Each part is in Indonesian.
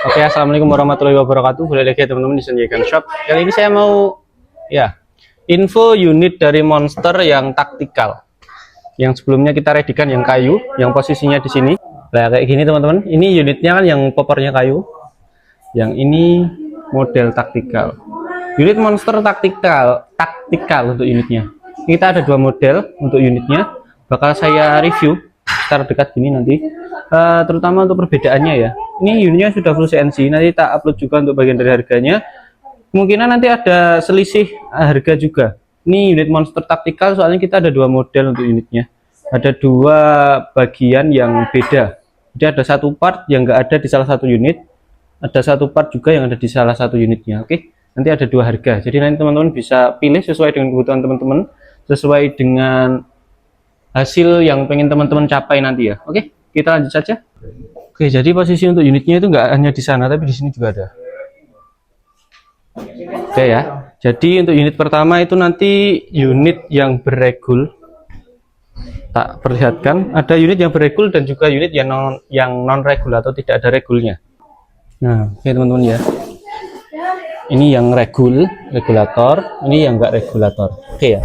Oke, assalamualaikum warahmatullahi wabarakatuh. Boleh lagi ya teman-teman di Senjaikan Shop. Kali ini saya mau info unit dari Monster yang taktikal. Yang sebelumnya kita readikan yang kayu, yang posisinya di sini. Nah, kayak gini teman-teman. Ini unitnya kan yang popornya kayu. Yang ini model taktikal. Unit Monster taktikal untuk unitnya. Kita ada dua model untuk unitnya. Bakal saya review secara dekat gini nanti. Terutama untuk perbedaannya ya. Ini unitnya sudah full CNC, nanti tak upload juga untuk bagian dari harganya. Kemungkinan nanti ada selisih harga juga. Ini unit Monster taktikal, soalnya kita ada dua model untuk unitnya. Ada dua bagian yang beda. Jadi ada satu part yang nggak ada di salah satu unit, ada satu part juga yang ada di salah satu unitnya. Oke, nanti ada dua harga. Jadi nanti teman-teman bisa pilih sesuai dengan kebutuhan teman-teman, sesuai dengan hasil yang pengen teman-teman capai nanti ya. Oke, kita lanjut saja. Oke, jadi posisi untuk unitnya itu nggak hanya di sana, tapi di sini juga ada. Oke ya, jadi untuk unit pertama itu nanti unit yang berregul. Tak perlihatkan, ada unit yang berregul dan juga unit yang non regul atau tidak ada regulnya. Nah, oke teman-teman ya. Ini yang regulator, ini yang enggak regulator. Oke ya.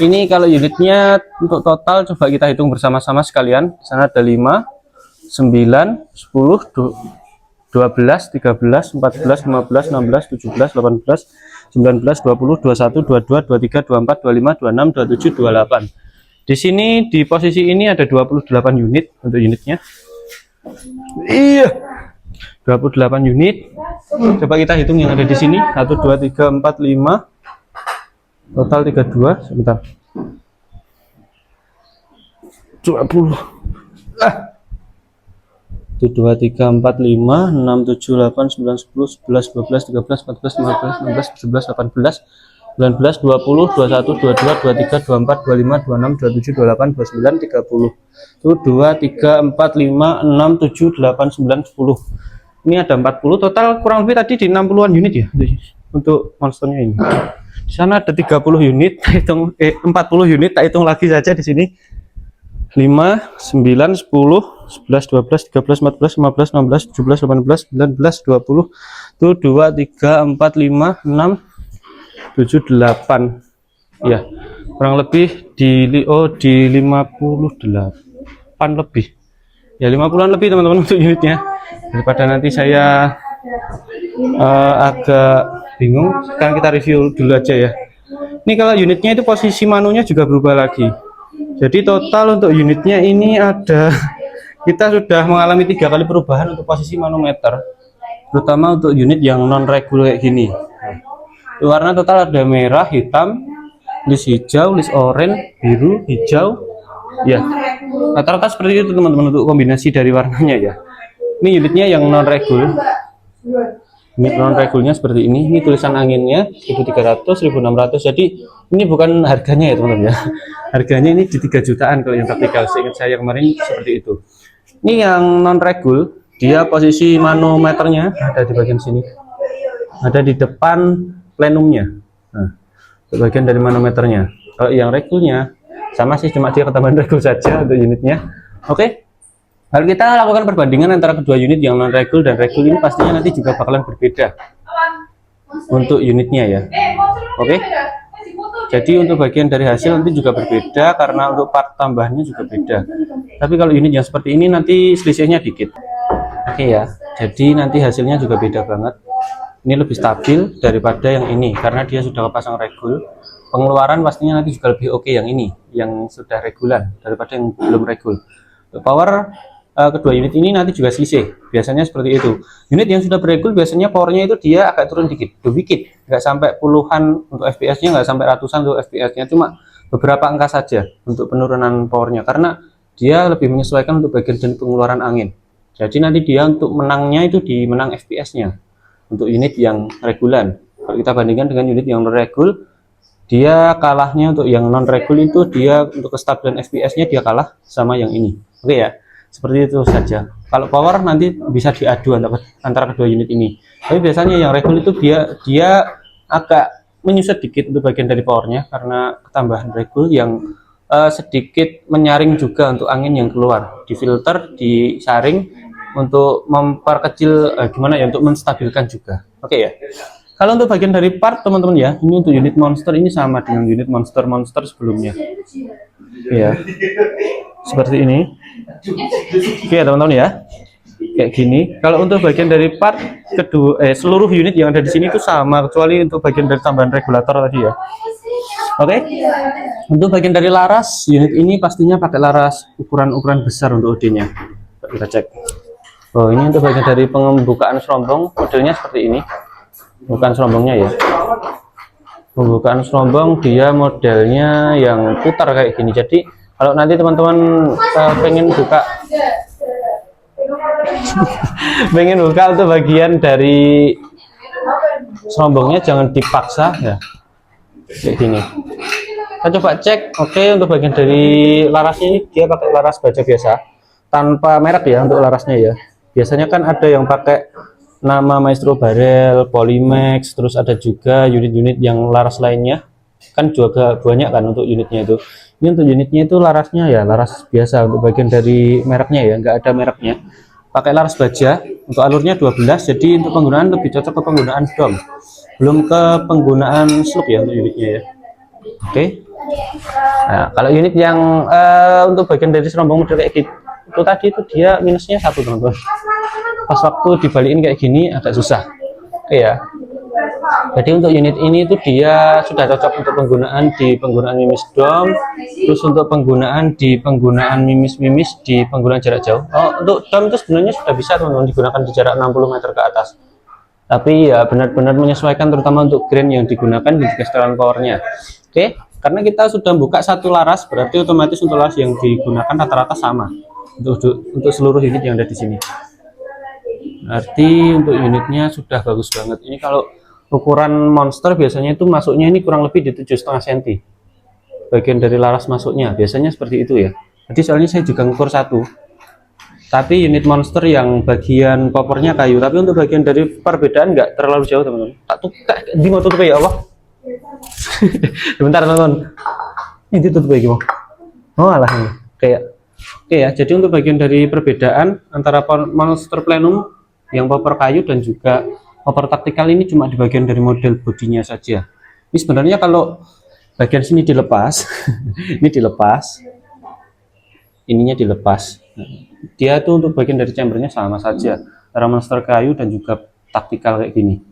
Ini kalau unitnya untuk total coba kita hitung bersama-sama sekalian. Di sana ada 5, 9, 10, 12, 13, 14, 15, 16, 17, 18, 19, 20, 21, 22, 23, 24, 25, 26, 27, 28. Di sini di posisi ini ada 28 unit untuk unitnya. Iya. 28 unit. Coba kita hitung yang ada di sini. 1 2 3 4 5. Total 32, sebentar. 20. 1 2 3 4 5 6 7 8 9 10 11 12 13 14 15 16 17 18 19 20 21 22 23 24 25 26 27 28. Ini ada 40 total, kurang lebih tadi di 60-an unit ya untuk monsternya ini. Di sana ada 30 unit, hitung 40 unit, tak hitung lagi saja di sini. 5, 9, 10, 11, 12, 13, 14, 15, 16, 17, 18, 19, 20. Tuh 2, 3, 4, 5, 6, 7, 8. Ya, kurang lebih di 58 lebih. Ya 50-an lebih teman-teman untuk unitnya. Daripada nanti saya agak bingung, sekarang kita review dulu aja ya. Ini kalau unitnya itu posisi manunya juga berubah lagi. Jadi total untuk unitnya ini ada, kita sudah mengalami 3 kali perubahan untuk posisi manometer, terutama untuk unit yang non regul kayak gini. Warna total ada merah, hitam, list hijau, list oranye, biru, hijau. Ya, rata-rata seperti itu teman-teman untuk kombinasi dari warnanya ya. Ini unitnya yang non regul. Unit non regulnya seperti ini. Ini tulisan anginnya 1300, 1600. Jadi ini bukan harganya ya teman-teman ya. Harganya ini di 3 jutaan kalau yang taktikal. Seingat saya kemarin seperti itu. Ini yang non regul, dia posisi manometernya ada di bagian sini. Ada di depan plenumnya. Nah, bagian dari manometernya. Kalau yang regulnya sama sih, cuma dia ketambahan regul saja untuk unitnya. Oke. Lalu kita lakukan perbandingan antara kedua unit yang non regul dan regul, ini pastinya nanti juga bakalan berbeda untuk unitnya ya. Oke. Jadi untuk bagian dari hasil nanti juga berbeda karena untuk part tambahannya juga beda. Tapi kalau unit yang seperti ini nanti selisihnya dikit. Oke ya. Jadi nanti hasilnya juga beda banget. Ini lebih stabil daripada yang ini karena dia sudah kepasang regul. Pengeluaran pastinya nanti juga lebih oke yang ini, yang sudah regulan daripada yang belum regul. Power kedua unit ini nanti juga selisih, biasanya seperti itu. Unit yang sudah beregul biasanya powernya itu dia agak turun dikit, sedikit, nggak sampai puluhan untuk FPS-nya, nggak sampai ratusan untuk FPS-nya, cuma beberapa angka saja untuk penurunan powernya, karena dia lebih menyesuaikan untuk bagian dan pengeluaran angin. Jadi nanti dia untuk menangnya itu di menang FPS-nya untuk unit yang regulan. Kalau kita bandingkan dengan unit yang non regul, dia kalahnya untuk yang non regul itu dia untuk kestabilan FPS-nya dia kalah sama yang ini. Oke ya. Seperti itu saja. Kalau power nanti bisa diadu antara kedua unit ini. Tapi biasanya yang regul itu dia agak menyusut dikit untuk bagian dari powernya karena ketambahan regul yang sedikit menyaring juga untuk angin yang keluar, difilter, disaring untuk memperkecil gimana ya, untuk menstabilkan juga. Oke ya. Kalau untuk bagian dari part teman-teman ya, ini untuk unit monster ini sama dengan unit monster sebelumnya. Ya. Seperti ini. Oke ya teman-teman ya. Kayak gini. Kalau untuk bagian dari part kedua seluruh unit yang ada di sini itu sama kecuali untuk bagian dari tambahan regulator tadi ya. Oke. Untuk bagian dari laras, unit ini pastinya pakai laras ukuran besar untuk OD-nya. Kita cek. Oh, ini untuk bagian dari pembukaan serombong, modelnya seperti ini. Bukan serombongnya ya. Pembukaan serombong dia modelnya yang putar kayak gini. Jadi kalau nanti teman-teman pengen buka pengen buka untuk bagian dari serombongnya jangan dipaksa ya. Kayak gini. Kita coba cek. Oke, untuk bagian dari larasnya ini dia pakai laras baja biasa tanpa merek ya untuk larasnya ya. Biasanya kan ada yang pakai nama Maestro Barrel, Polymax, terus ada juga unit-unit yang laras lainnya. Kan juga banyak kan untuk unitnya itu. Ini untuk unitnya itu larasnya ya laras biasa untuk bagian dari mereknya ya, nggak ada mereknya. Pakai laras baja, untuk alurnya 12, jadi untuk penggunaan lebih cocok ke penggunaan dom. Belum ke penggunaan slug ya untuk unitnya ya. Oke. Nah, kalau unit yang untuk bagian dari serombong model kayak gitu itu tadi itu dia minusnya 1 teman-teman. Pas waktu dibalikin kayak gini agak susah. Oke ya. Jadi untuk unit ini itu dia sudah cocok untuk penggunaan di penggunaan mimis dom, terus untuk penggunaan di penggunaan mimis di penggunaan jarak jauh. Oh, untuk dom itu sebenarnya sudah bisa teman-teman digunakan di jarak 60 meter ke atas. Tapi ya benar-benar menyesuaikan terutama untuk grain yang digunakan dan juga setelan powernya. Oke, karena kita sudah buka satu laras berarti otomatis untuk laras yang digunakan rata-rata sama untuk seluruh unit yang ada di sini. Berarti untuk unitnya sudah bagus banget. Ini kalau ukuran monster biasanya itu masuknya ini kurang lebih di 7,5 cm. Bagian dari laras masuknya biasanya seperti itu ya. Jadi soalnya saya juga ngukur satu. Tapi unit monster yang bagian kopernya kayu, tapi untuk bagian dari perbedaan nggak terlalu jauh teman-teman. Tak tutup di mau tutup ya Allah. Sebentar teman-teman. Ini tutup ya gimana? Oh alah ini kayak oke ya. Jadi untuk bagian dari perbedaan antara monster plenum yang popper kayu dan juga popper taktikal ini cuma di bagian dari model bodinya saja. Ini sebenarnya kalau bagian sini dilepas, ini dilepas, ininya dilepas. Dia tuh untuk bagian dari chambernya sama saja antara monster kayu dan juga taktikal kayak gini.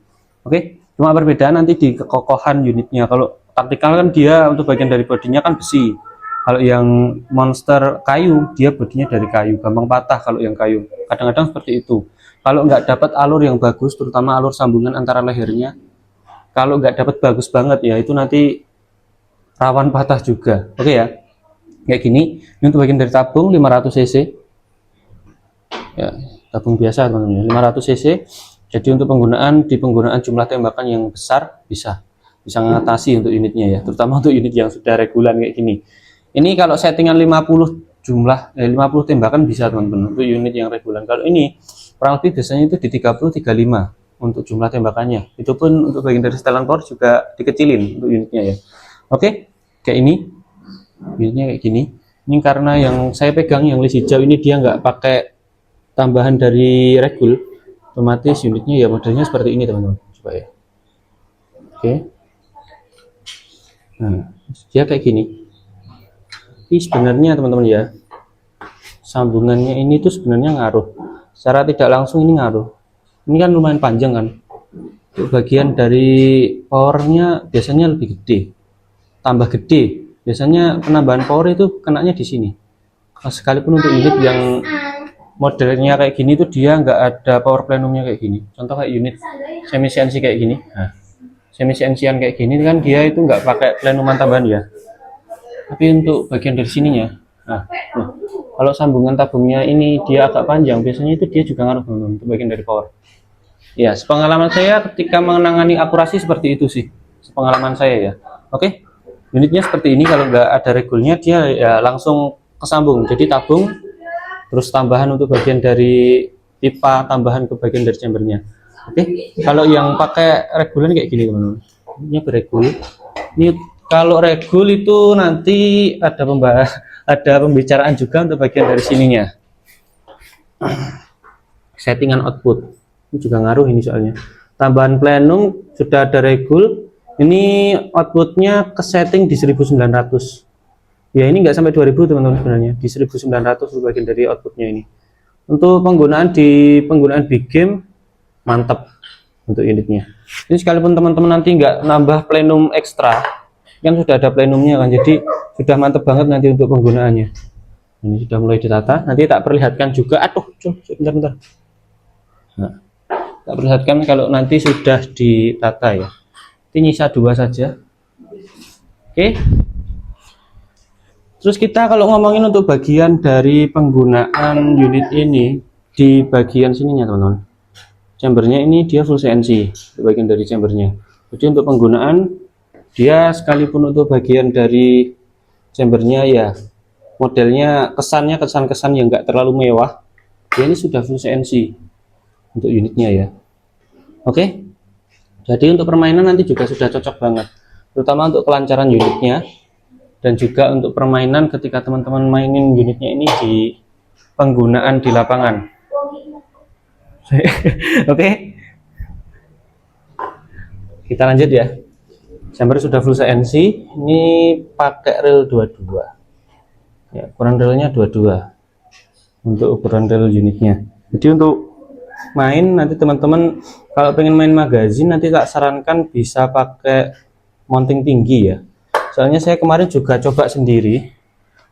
Oke, cuma perbedaan nanti di kekokohan unitnya. Kalau taktikal kan dia untuk bagian dari bodinya kan besi. Kalau yang monster kayu dia bodinya dari kayu, gampang patah kalau yang kayu. Kadang-kadang seperti itu. Kalau nggak dapat alur yang bagus, terutama alur sambungan antara lehernya, kalau nggak dapat bagus banget ya itu nanti rawan patah juga. Oke ya. Kayak gini, ini untuk bagian dari tabung 500 cc ya, tabung biasa teman-teman, 500 cc. Jadi untuk penggunaan jumlah tembakan yang besar bisa mengatasi untuk unitnya ya, terutama untuk unit yang sudah regulan kayak gini. Ini kalau settingan 50 50 tembakan bisa teman-teman untuk unit yang regulan. Kalau ini kurang lebih biasanya itu di 30-35 untuk jumlah tembakannya. Itu pun untuk bagian dari setelan power juga dikecilin untuk unitnya ya. Oke, kayak ini. Unitnya kayak gini. Ini karena yang saya pegang yang list hijau ini dia nggak pakai tambahan dari regul, otomatis unitnya ya modelnya seperti ini teman-teman. Coba ya. Oke. Nah, dia kayak gini. Tapi sebenarnya teman-teman ya, sambungannya ini tuh sebenarnya ngaruh. Secara tidak langsung ini ngaruh. Ini kan lumayan panjang kan. Untuk bagian dari powernya biasanya lebih gede, tambah gede. Biasanya penambahan power itu kenanya di sini. Sekalipun untuk unit yang modelnya kayak gini tuh dia nggak ada power plenumnya kayak gini. Contoh kayak unit semi CNC kayak gini. Nah, semi CNC-an kayak gini kan dia itu nggak pakai plenuman tambahan ya. Tapi untuk bagian dari sininya, nah, kalau sambungan tabungnya ini dia agak panjang, biasanya itu dia juga ngaruh untuk bagian dari power. Ya, sepengalaman saya ketika menangani akurasi seperti itu sih, sepengalaman saya ya. Oke. Unitnya seperti ini, kalau nggak ada regulnya dia ya langsung kesambung, jadi tabung terus tambahan untuk bagian dari pipa tambahan ke bagian dari chambernya. Oke, kalau yang pakai regulan kayak gini teman-teman, ini beregul. Ini kalau regul itu nanti ada pembicaraan juga untuk bagian dari sininya. settingan output ini juga ngaruh ini soalnya. Tambahan plenum sudah ada regul, ini outputnya ke setting di 1900 ya, ini nggak sampai 2000 teman-teman, sebenarnya di 1900 bagian dari outputnya ini. Untuk penggunaan big game mantap untuk unitnya ini, sekalipun teman-teman nanti nggak nambah plenum ekstra kan sudah ada plenumnya kan, jadi sudah mantap banget nanti untuk penggunaannya. Ini sudah mulai ditata, nanti tak perlihatkan juga. Aduh, bentar. Nah, tak perlihatkan kalau nanti sudah ditata ya. Ini nyisa 2 saja. Oke. Terus kita kalau ngomongin untuk bagian dari penggunaan unit ini, di bagian sininya teman-teman, chambernya ini dia full CNC, bagian dari chambernya. Jadi untuk penggunaan dia, sekalipun untuk bagian dari chambernya ya modelnya kesan yang enggak terlalu mewah, dia ini sudah full CNC untuk unitnya ya. Oke, jadi untuk permainan nanti juga sudah cocok banget, terutama untuk kelancaran unitnya dan juga untuk permainan ketika teman-teman mainin unitnya ini di penggunaan di lapangan. Oke, kita lanjut ya. Chamber sudah full CNC, ini pakai reel 22 ya, ukuran reelnya 22 untuk ukuran reel unitnya. Jadi untuk main nanti teman-teman kalau pengen main magazin, nanti tak sarankan bisa pakai mounting tinggi ya, soalnya saya kemarin juga coba sendiri,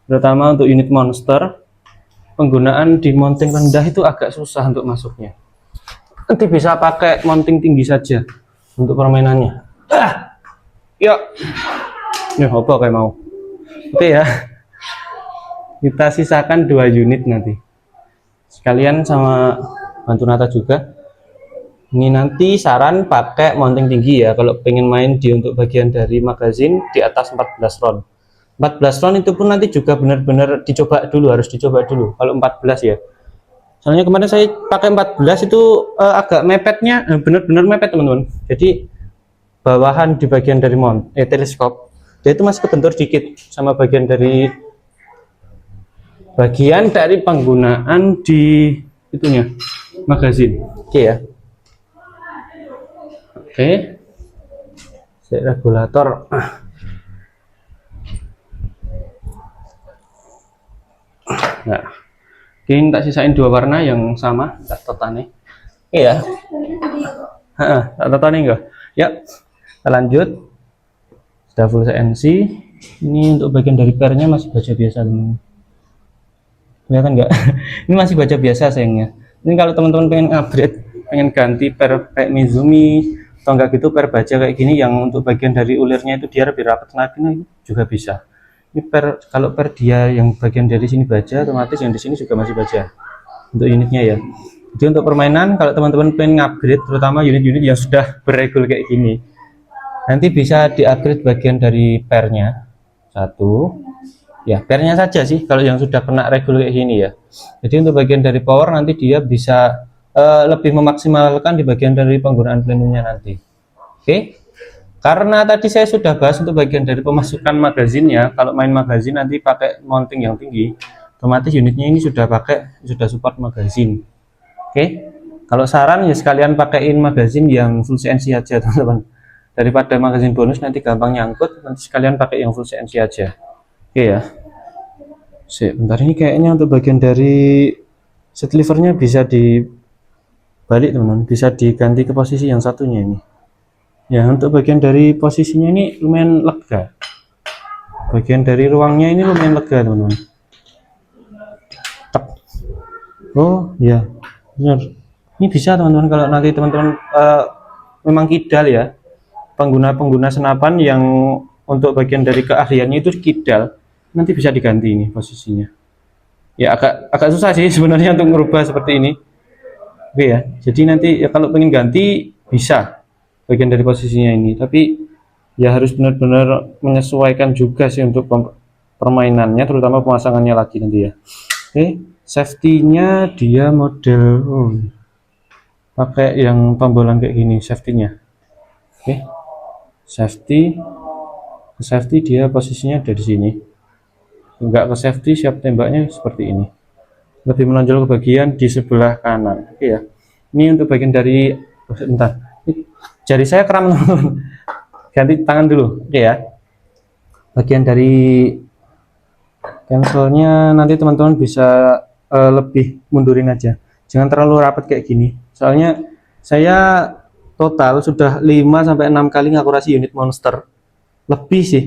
terutama untuk unit monster, penggunaan di mounting rendah itu agak susah untuk masuknya. Nanti bisa pakai mounting tinggi saja untuk permainannya. Yuk, apa kayak mau. Oke ya, kita sisakan 2 unit nanti sekalian sama bantu Nata juga. Ini nanti saran pakai mounting tinggi ya kalau pengen main di untuk bagian dari magazin di atas 14 round. 14 round itu pun nanti juga benar-benar harus dicoba dulu kalau 14 ya. Soalnya kemarin saya pakai 14 itu agak mepetnya, benar-benar mepet teman-teman. Jadi bawahan di bagian dari teleskop dia itu masih kebentur dikit sama bagian dari penggunaan di itunya magazin. Oke ya. Oke, regulator. Nah, ini tak sisain 2 warna yang sama, tak totane. Iya. Tak totane enggak? Ya, kita lanjut. Sudah full CNC. Ini untuk bagian dari pernya masih baja biasa teman-teman. Kelihatan enggak? Ini masih baja biasa sayangnya. Ini kalau teman-teman pengen upgrade, pengen ganti per kayak Mizumi atau enggak gitu, per baja kayak gini yang untuk bagian dari ulirnya itu dia lebih rapat lagi, nah, juga bisa. Ini kalau per dia yang bagian dari sini baja, otomatis yang di sini juga masih baja untuk unitnya ya. Jadi untuk permainan kalau teman-teman pengen upgrade, terutama unit-unit yang sudah beregul kayak gini, nanti bisa di-upgrade bagian dari pernya satu ya, pernya saja sih kalau yang sudah kena regul kayak gini ya. Jadi untuk bagian dari power nanti dia bisa lebih memaksimalkan di bagian dari penggunaan plenumnya nanti. Oke, karena tadi saya sudah bahas untuk bagian dari pemasukan magazinnya, kalau main magazin nanti pakai mounting yang tinggi, otomatis unitnya ini sudah support magazin. Oke, kalau saran ya sekalian pakaiin magazin yang full CNC aja teman-teman, daripada magazin bonus nanti gampang nyangkut, nanti sekalian pakai yang full CNC aja. Oke ya. Bentar, ini kayaknya untuk bagian dari set levernya bisa dibalik teman-teman, bisa diganti ke posisi yang satunya ini. Ya, untuk bagian dari posisinya ini lumayan lega. Bagian dari ruangnya ini lumayan lega, teman-teman. Oh, ya. Benar. Ini bisa, teman-teman, kalau nanti teman-teman memang kidal ya. Pengguna senapan yang untuk bagian dari keahliannya itu kidal, nanti bisa diganti ini posisinya. Ya, agak susah sih sebenarnya untuk merubah seperti ini. Oke ya. Jadi nanti ya kalau pengen ganti bisa bagian dari posisinya ini, tapi ya harus benar-benar menyesuaikan juga sih untuk permainannya, terutama pemasangannya lagi nanti ya. Oke, safety-nya dia model pakai yang tombolan kayak gini safety-nya. Oke, safety dia posisinya dari sini, enggak ke safety siap tembaknya seperti ini. lebih menonjol ke bagian di sebelah kanan. Oke ya. Ini untuk bagian dari bentar. Jari saya kram teman-teman. Ganti tangan dulu. Oke ya. Bagian dari cancelnya nanti teman-teman bisa lebih mundurin aja. Jangan terlalu rapat kayak gini. Soalnya saya total sudah 5-6 kali ngakurasi unit monster. Lebih sih.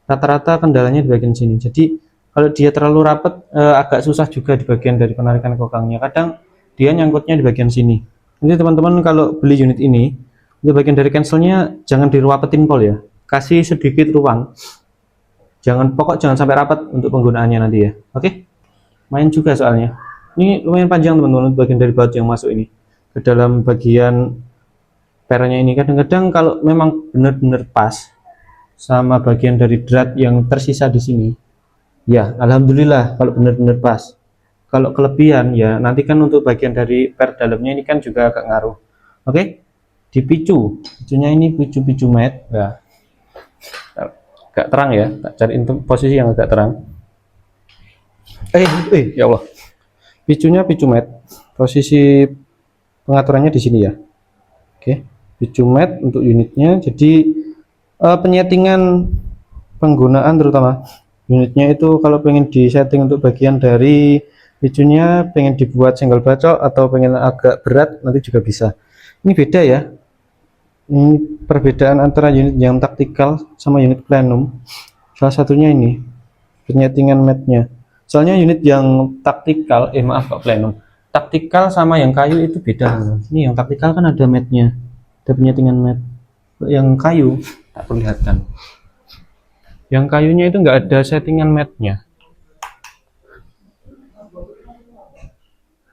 Rata-rata kendalanya di bagian sini. Jadi kalau dia terlalu rapat agak susah juga di bagian dari penarikan kokangnya. Kadang dia nyangkutnya di bagian sini. Nanti teman-teman kalau beli unit ini, untuk bagian dari cancelnya jangan diruapetin pol ya. Kasih sedikit ruang. Jangan sampai rapat untuk penggunaannya nanti ya. Oke. Main juga soalnya. Ini lumayan panjang teman-teman bagian dari baut yang masuk ini ke dalam bagian pernya ini. Kadang-kadang kalau memang benar-benar pas sama bagian dari drat yang tersisa di sini, ya alhamdulillah kalau benar-benar pas. Kalau kelebihan ya nanti kan untuk bagian dari per dalamnya ini kan juga agak ngaruh. Oke, dipicu, picunya ini picu matte ya. Agak terang ya, tak cari posisi yang agak terang. Ya Allah, picunya picu matte, posisi pengaturannya di sini ya. Oke, picu matte untuk unitnya. Jadi penyetingan penggunaan terutama unitnya itu kalau pengen disetting untuk bagian dari picunya, pengen dibuat single bacok atau pengen agak berat nanti juga bisa. Ini beda ya. Ini perbedaan antara unit yang taktikal sama unit plenum. Salah satunya ini penyetingan matte-nya. Soalnya unit yang taktikal, maaf Pak plenum, taktikal sama yang kayu itu beda. Ini yang taktikal kan ada matte-nya, ada penyetingan matte. Yang kayu tak perlihatkan. Yang kayunya itu nggak ada settingan matte-nya.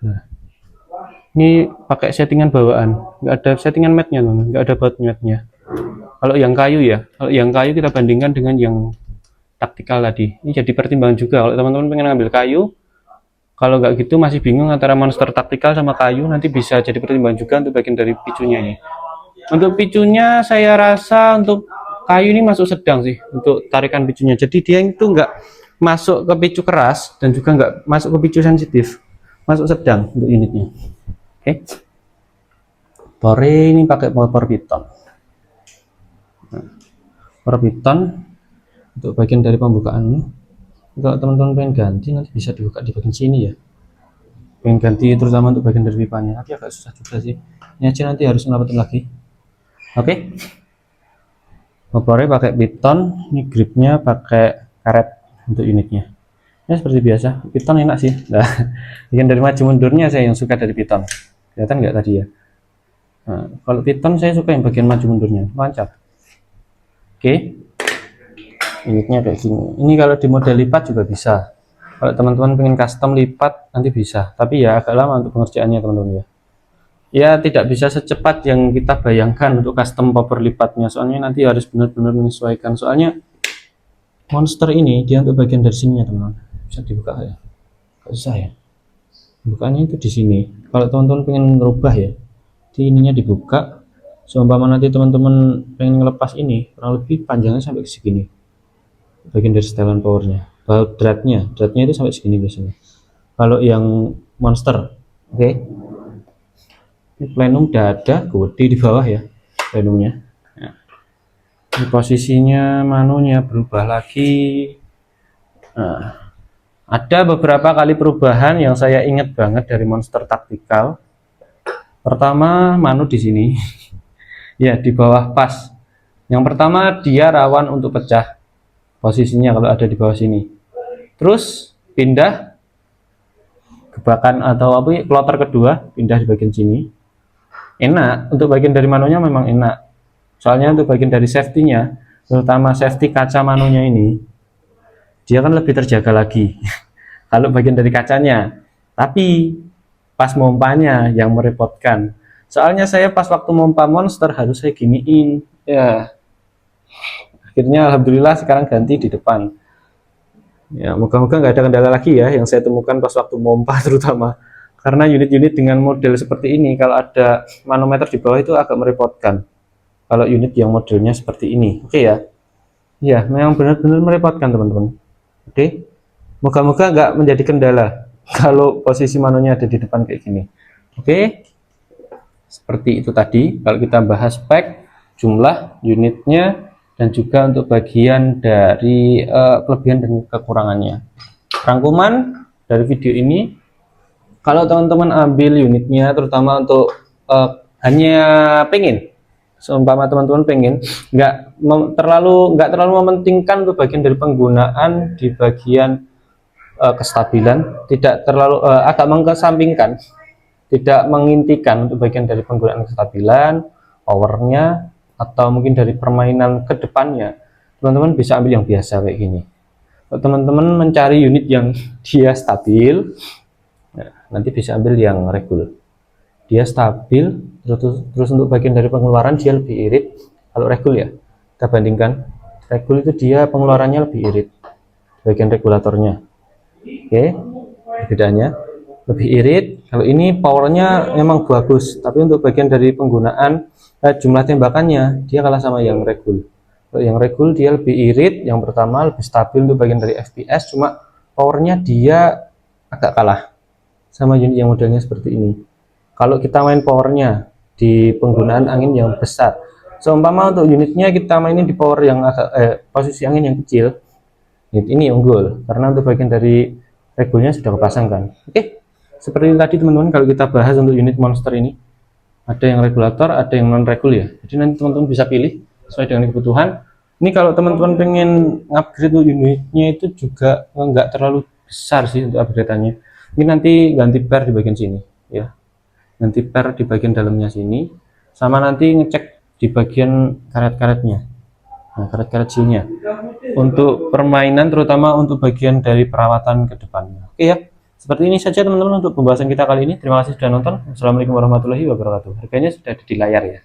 Nah, ini pakai settingan bawaan, nggak ada settingan matte-nya, nggak ada baut matte-nya. Kalau yang kayu ya, kalau yang kayu kita bandingkan dengan yang taktikal tadi. Ini jadi pertimbangan juga kalau teman-teman pengen ngambil kayu. Kalau nggak gitu masih bingung antara monster taktikal sama kayu, nanti bisa jadi pertimbangan juga untuk bagian dari picunya ini. Untuk picunya saya rasa untuk kayu ini masuk sedang sih untuk tarikan picunya. Jadi dia itu nggak masuk ke picu keras dan juga nggak masuk ke picu sensitif, masuk sedang untuk unitnya. Oke. Pore ini pakai power piton. Power piton untuk bagian dari pembukaannya. Kalau teman-teman pengen ganti nanti bisa dibuka di bagian sini ya. Pengen ganti terutama untuk bagian dari pipanya, tapi agak susah juga sih. Ini aja nanti harus ngelapetin lagi. Oke. Powernya pakai piton, ini gripnya pakai karet untuk unitnya. Ya seperti biasa, piton enak sih. Nah, bagian dari maju mundurnya saya yang suka dari piton. Kelihatan nggak tadi ya? Nah, kalau piton saya suka yang bagian maju mundurnya, lancar. Oke. Unitnya kayak gini. Ini kalau di model lipat juga bisa. Kalau teman-teman pengen custom lipat nanti bisa, tapi ya agak lama untuk pengerjaannya teman-teman ya. Ya tidak bisa secepat yang kita bayangkan untuk custom power lipatnya. Soalnya nanti harus benar-benar menyesuaikan. Soalnya monster ini dia untuk bagian dari sini ya teman-teman. Bisa dibuka ya? Gak susah ya. Bukanya itu di sini. Kalau teman-teman pengen ngerubah ya, di ininya dibuka. Seumpama nanti teman-teman pengen ngelepas ini, kurang lebih panjangnya sampai ke segini. Bagian dari setelan powernya, baut dratnya itu sampai segini biasanya kalau yang monster. Oke. Ini plenum udah ada, gede di bawah ya plenumnya. Nah, ini posisinya manunya berubah lagi. Nah, ada beberapa kali perubahan yang saya ingat banget dari monster taktikal. Pertama manu di sini ya di bawah pas. Yang pertama dia rawan untuk pecah posisinya kalau ada di bawah sini. Terus pindah gebakan atau apa ya, kloter kedua pindah di bagian sini. Enak untuk bagian dari manunya memang enak. Soalnya untuk bagian dari safety-nya, terutama safety kaca manunya ini, dia kan lebih terjaga lagi. Kalau bagian dari kacanya. Tapi pas mompanya yang merepotkan. Soalnya saya pas waktu mompa monster harus saya giniin. Ya. Akhirnya alhamdulillah sekarang ganti di depan. Ya moga-moga nggak ada kendala lagi ya yang saya temukan pas waktu mompa terutama. Karena unit-unit dengan model seperti ini kalau ada manometer di bawah itu agak merepotkan. Kalau unit yang modelnya seperti ini, oke ya. Ya memang benar-benar merepotkan teman-teman. Oke. Moga-moga nggak menjadi kendala. kalau posisi manunya ada di depan kayak gini. Oke, seperti itu tadi. Kalau kita bahas spek, jumlah unitnya, dan juga untuk bagian dari kelebihan dan kekurangannya. Rangkuman dari video ini, kalau teman-teman ambil unitnya, terutama untuk hanya pengen, seumpama teman-teman pengen nggak terlalu mementingkan untuk bagian dari penggunaan di bagian kestabilan, tidak terlalu agak mengesampingkan, tidak mengintikan untuk bagian dari penggunaan kestabilan, powernya, atau mungkin dari permainan ke depannya, teman-teman bisa ambil yang biasa kayak gini. Kalau teman-teman mencari unit yang dia stabil, nanti bisa ambil yang regul. Dia stabil, terus untuk bagian dari pengeluaran dia lebih irit. Kalau regul ya, kita bandingkan, regul itu dia pengeluarannya lebih irit, bagian regulatornya. Oke, bedanya lebih irit. Kalau ini powernya memang bagus, tapi untuk bagian dari penggunaan jumlah tembakannya dia kalah sama yang regul. Kalau yang regul dia lebih irit, yang pertama lebih stabil untuk bagian dari FPS, cuma powernya dia agak kalah sama unit yang modelnya seperti ini. Kalau kita main powernya di penggunaan angin yang besar, seumpama untuk unitnya kita mainin di power yang agak posisi angin yang kecil, unit ini unggul karena untuk bagian dari regulnya sudah kepasang kan. Oke, seperti tadi teman-teman, kalau kita bahas untuk unit monster ini, ada yang regulator, ada yang non regul ya. Jadi nanti teman-teman bisa pilih sesuai dengan kebutuhan. Ini kalau teman-teman pengen upgrade unitnya itu juga nggak terlalu besar sih untuk upgrade-annya. Ini nanti ganti per di bagian sini ya, ganti per di bagian dalamnya sini, sama nanti ngecek di bagian karet-karetnya. Nah, karet-karet sini untuk permainan, terutama untuk bagian dari perawatan ke depannya. Oke ya, seperti ini saja teman-teman untuk pembahasan kita kali ini. Terima kasih sudah nonton. Assalamualaikum warahmatullahi wabarakatuh. Harganya sudah ada di layar ya.